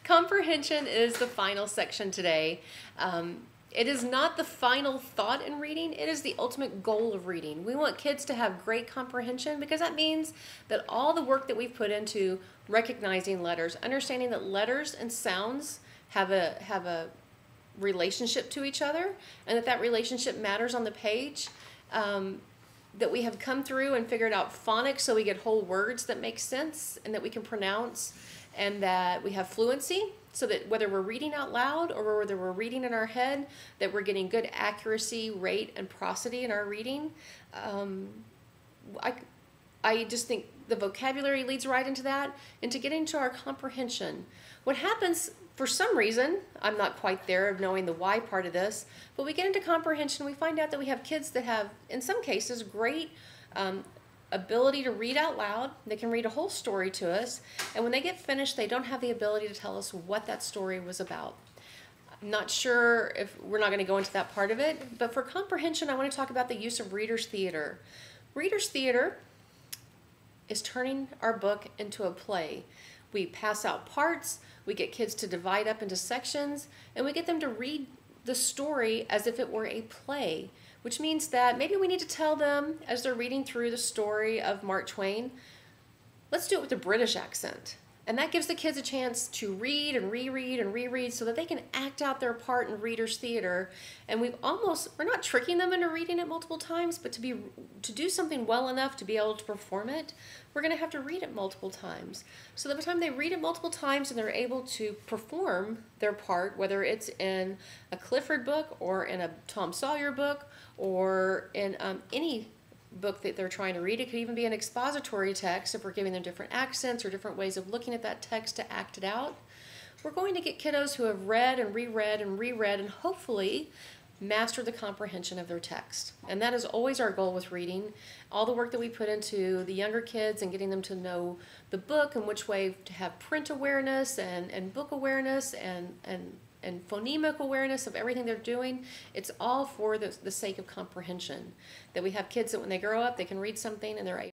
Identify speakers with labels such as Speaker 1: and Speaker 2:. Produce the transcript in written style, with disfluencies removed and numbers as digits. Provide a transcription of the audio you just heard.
Speaker 1: Comprehension is the final section today. It is not the final thought in reading, it is the ultimate goal of reading. We want kids to have great comprehension because that means that all the work that we've put into recognizing letters, understanding that letters and sounds have a relationship to each other, and that relationship matters on the page, that we have come through and figured out phonics so we get whole words that make sense and that we can pronounce, and that we have fluency so that whether we're reading out loud or whether we're reading in our head, that we're getting good accuracy, rate, and prosody in our reading. I just think the vocabulary leads right into that, into getting to our comprehension. What happens, for some reason, I'm not quite there of knowing the why part of this, but we get into comprehension, we find out that we have kids that have, in some cases, great ability to read out loud. They can read a whole story to us, and when they get finished, they don't have the ability to tell us what that story was about. I'm not sure if we're not going to go into that part of it, but for comprehension, I want to talk about the use of reader's theater. Reader's theater is turning our book into a play. We pass out parts, we get kids to divide up into sections, and we get them to read the story as if it were a play, which means that maybe we need to tell them as they're reading through the story of Mark Twain, let's do it with a British accent. And that gives the kids a chance to read and reread and reread so that they can act out their part in reader's theater. And we're not tricking them into reading it multiple times, but to do something well enough to be able to perform it, we're going to have to read it multiple times. So that by the time they read it multiple times and they're able to perform their part, whether it's in a Clifford book or in a Tom Sawyer book or in any book that they're trying to read. It could even be an expository text if we're giving them different accents or different ways of looking at that text to act it out. We're going to get kiddos who have read and reread and reread and hopefully master the comprehension of their text. And that is always our goal with reading. All the work that we put into the younger kids and getting them to know the book and which way to have print awareness and book awareness and phonemic awareness of everything they're doing, it's all for the sake of comprehension. That we have kids that when they grow up, they can read something and they're